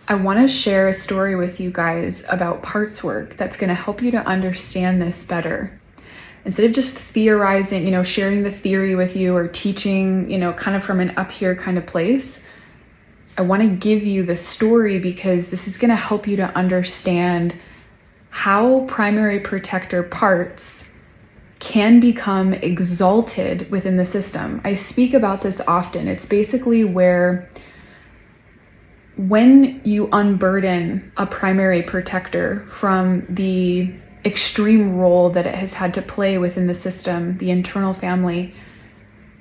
I want to share a story with you guys about parts work that's going to help you to understand this better. Instead of just theorizing, sharing the theory with you or teaching, kind of from an up here kind of place, I want to give you the story because this is going to help you to understand how primary protector parts can become exalted within the system. I speak about this often. It's basically where when you unburden a primary protector from the extreme role that it has had to play within the system, the internal family,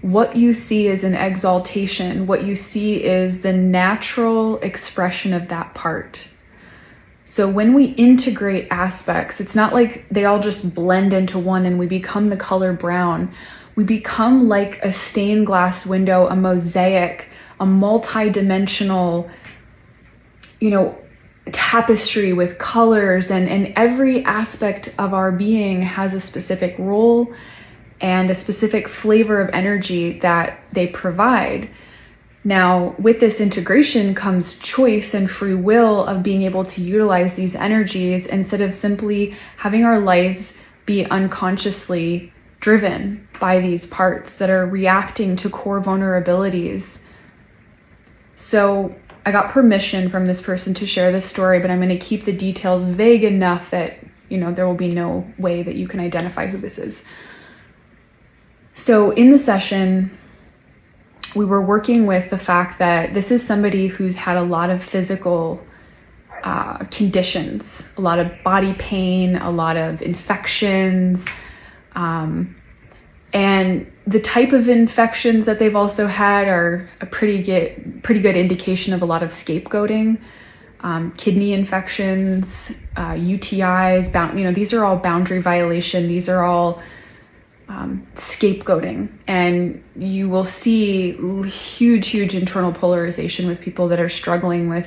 what you see is an exaltation. What you see is the natural expression of that part. So when we integrate aspects, it's not like they all just blend into one and we become the color brown. We become like a stained glass window, a mosaic, a multi-dimensional, tapestry with colors, and every aspect of our being has a specific role and a specific flavor of energy that they provide. Now, with this integration comes choice and free will of being able to utilize these energies instead of simply having our lives be unconsciously driven by these parts that are reacting to core vulnerabilities. So I got permission from this person to share this story, but I'm going to keep the details vague enough that, there will be no way that you can identify who this is. So in the session, we were working with the fact that this is somebody who's had a lot of physical conditions, a lot of body pain, a lot of infections, and the type of infections that they've also had are a pretty good indication of a lot of scapegoating, kidney infections, UTIs, these are all boundary violation. These are all scapegoating, and you will see huge internal polarization with people that are struggling with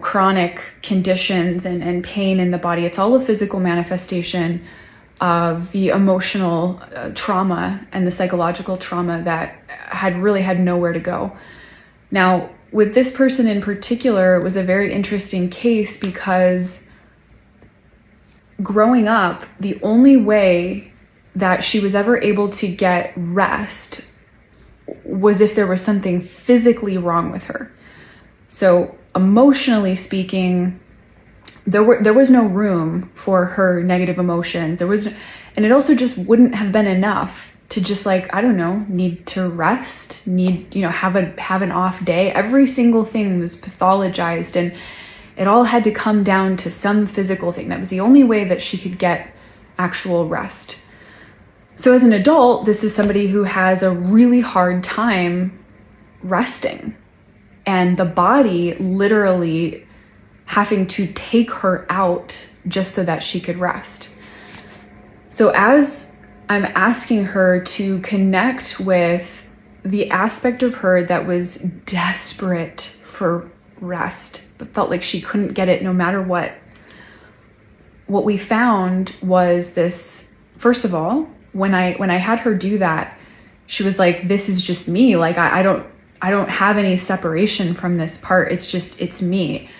chronic conditions and pain in the body. It's all a physical manifestation of the emotional trauma and the psychological trauma that had nowhere to go. Now, with this person in particular, it was a very interesting case because growing up, the only way that she was ever able to get rest was if there was something physically wrong with her. So emotionally speaking, there was no room for her negative emotions. And it also just wouldn't have been enough to just need to rest, have an off day. Every single thing was pathologized, and it all had to come down to some physical thing. That was the only way that she could get actual rest. So as an adult, this is somebody who has a really hard time resting, and the body literally having to take her out just so that she could rest. So as I'm asking her to connect with the aspect of her that was desperate for rest, but felt like she couldn't get it no matter what we found was this. First of all, when I had her do that, she was like, this is just me. Like, I don't have any separation from this part. It's me.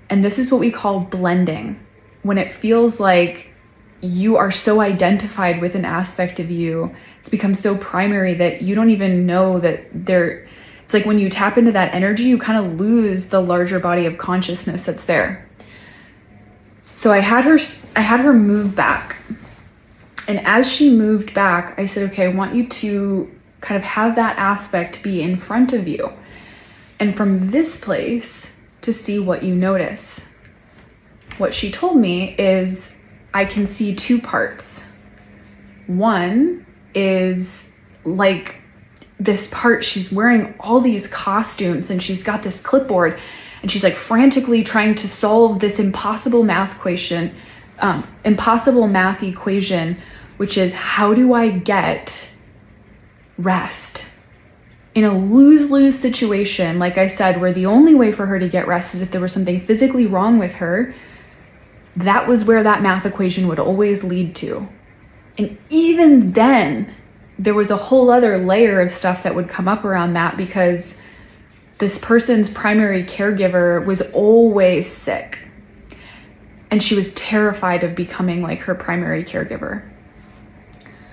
And this is what we call blending. When it feels like you are so identified with an aspect of you, it's become so primary that you don't even know that it's like when you tap into that energy, you kind of lose the larger body of consciousness that's there. So I had her move back. And as she moved back, I said, okay, I want you to kind of have that aspect be in front of you. And from this place, to see what you notice. What she told me is, I can see two parts. One is like this part, she's wearing all these costumes and she's got this clipboard and she's like frantically trying to solve this impossible math equation, which is, how do I get rest? In a lose-lose situation, like I said, where the only way for her to get rest is if there was something physically wrong with her, that was where that math equation would always lead to. And even then, there was a whole other layer of stuff that would come up around that, because this person's primary caregiver was always sick, and she was terrified of becoming like her primary caregiver.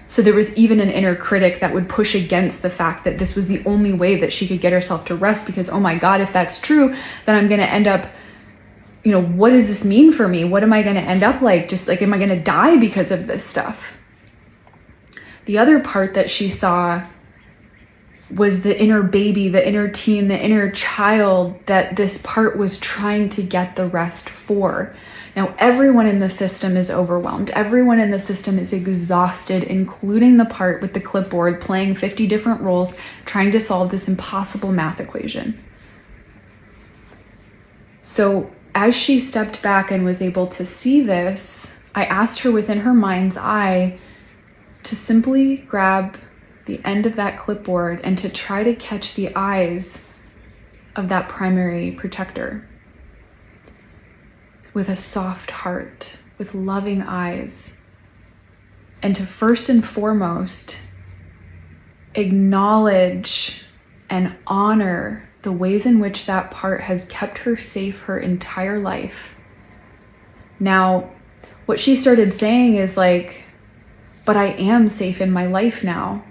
So there was even an inner critic that would push against the fact that this was the only way that she could get herself to rest, because, oh my God, if that's true, then I'm going to end up, what does this mean for me? What am I going to end up like? Just like, am I going to die because of this stuff? The other part that she saw was the inner baby, the inner teen, the inner child that this part was trying to get the rest for. Now, everyone in the system is overwhelmed. Everyone in the system is exhausted, including the part with the clipboard playing 50 different roles, trying to solve this impossible math equation. So as she stepped back and was able to see this, I asked her within her mind's eye to simply grab the end of that clipboard and to try to catch the eyes of that primary protector with a soft heart, with loving eyes, and to first and foremost acknowledge and honor the ways in which that part has kept her safe her entire life. Now, what she started saying is like, but I am safe in my life now.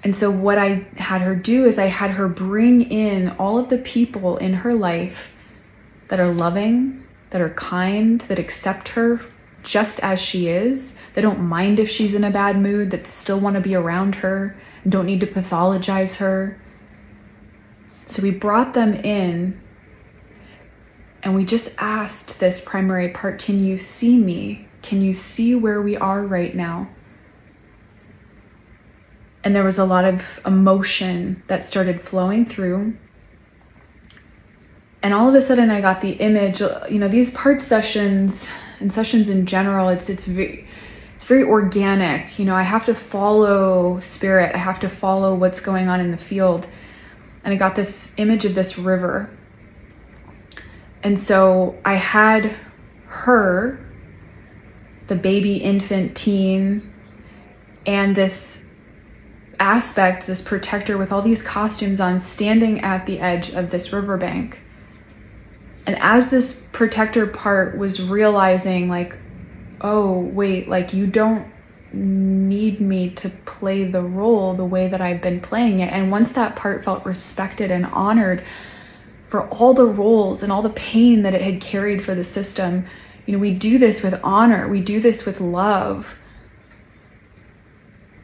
And so what I had her do is I had her bring in all of the people in her life that are loving, that are kind, that accept her just as she is, that don't mind if she's in a bad mood, that still want to be around her and don't need to pathologize her. So we brought them in and we just asked this primary part, can you see me? Can you see where we are right now? And there was a lot of emotion that started flowing through. And all of a sudden I got the image, these part sessions and sessions in general, it's very organic. I have to follow spirit. I have to follow what's going on in the field. And I got this image of this river. And so I had her, the baby, infant, teen, and this aspect, this protector with all these costumes on, standing at the edge of this riverbank. And as this protector part was realizing like, oh, wait, like you don't need me to play the role the way that I've been playing it. And once that part felt respected and honored for all the roles and all the pain that it had carried for the system, we do this with honor. We do this with love.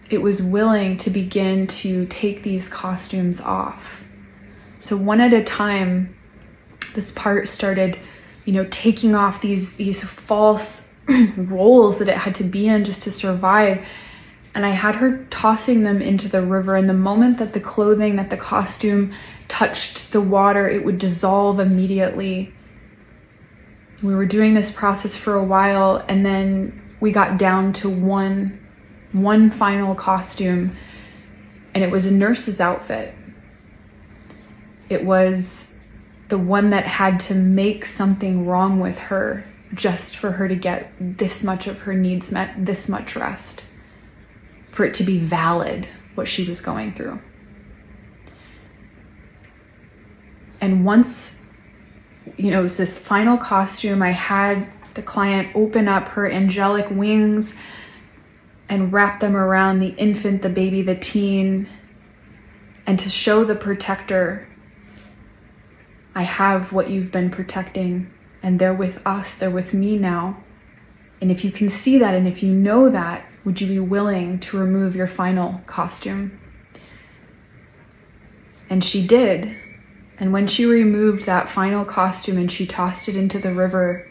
It was willing to begin to take these costumes off. So one at a time, this part started, taking off these false roles that it had to be in just to survive. And I had her tossing them into the river. And the moment that the clothing, that the costume touched the water, it would dissolve immediately. We were doing this process for a while, and then we got down to one final costume, and it was a nurse's outfit. It was the one that had to make something wrong with her just for her to get this much of her needs met, this much rest, for it to be valid, what she was going through. And once, it was this final costume, I had the client open up her angelic wings and wrap them around the infant, the baby, the teen, and to show the protector, I have what you've been protecting, and they're with us, they're with me now. And if you can see that, and if you know that, would you be willing to remove your final costume? And she did. And when she removed that final costume and she tossed it into the river,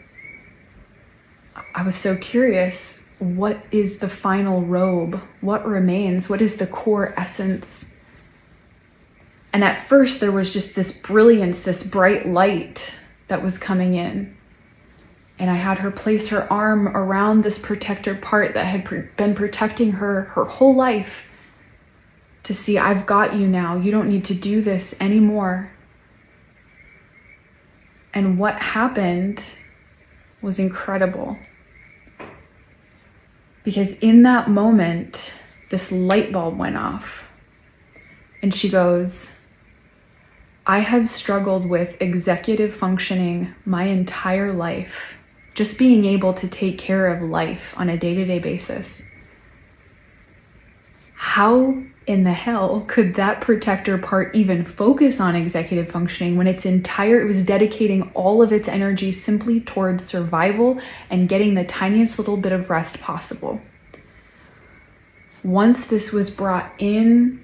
I was so curious, what is the final robe? What remains? What is the core essence? And at first there was just this brilliance, this bright light that was coming in. And I had her place her arm around this protector part that had been protecting her whole life, to see, I've got you now. You don't need to do this anymore. And what happened was incredible. Because in that moment, this light bulb went off. And she goes, I have struggled with executive functioning my entire life, just being able to take care of life on a day-to-day basis. How in the hell could that protector part even focus on executive functioning when it was dedicating all of its energy simply towards survival and getting the tiniest little bit of rest possible? Once this was brought in,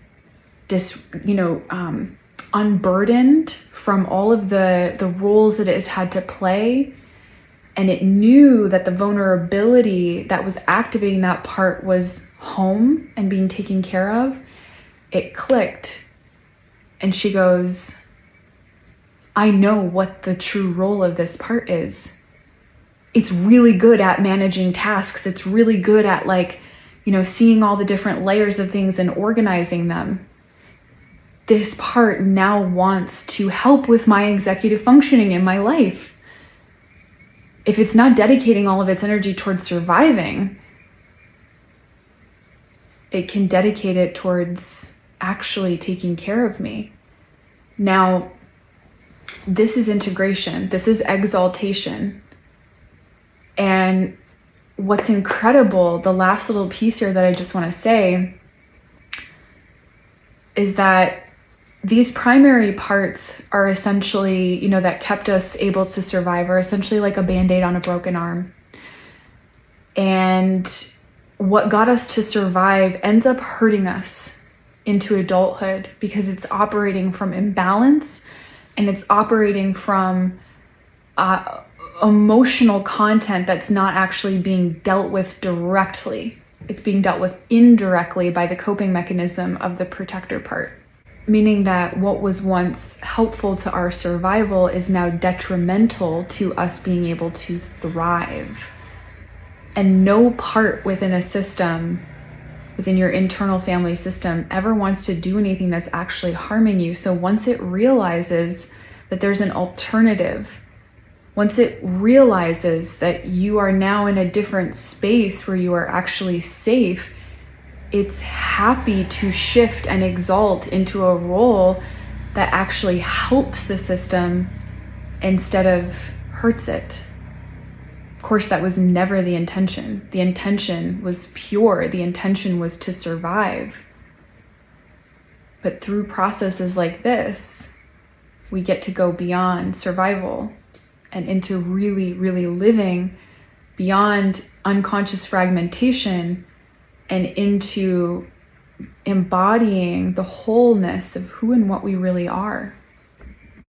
unburdened from all of the roles that it has had to play, and it knew that the vulnerability that was activating that part was home and being taken care of, it clicked. And she goes, I know what the true role of this part is. It's really good at managing tasks. It's really good at seeing all the different layers of things and organizing them. This part now wants to help with my executive functioning in my life. If it's not dedicating all of its energy towards surviving, it can dedicate it towards actually taking care of me. Now, this is integration. This is exaltation. And what's incredible, the last little piece here that I just want to say, is that these primary parts are essentially, that kept us able to survive, are essentially like a Band-Aid on a broken arm. And what got us to survive ends up hurting us into adulthood because it's operating from imbalance, and it's operating from emotional content that's not actually being dealt with directly. It's being dealt with indirectly by the coping mechanism of the protector part. Meaning that what was once helpful to our survival is now detrimental to us being able to thrive. And no part within a system, within your internal family system, ever wants to do anything that's actually harming you. So once it realizes that there's an alternative, once it realizes that you are now in a different space where you are actually safe, it's happy to shift and exalt into a role that actually helps the system instead of hurts it. Of course, that was never the intention. The intention was pure. The intention was to survive. But through processes like this, we get to go beyond survival and into really, really living beyond unconscious fragmentation and into embodying the wholeness of who and what we really are.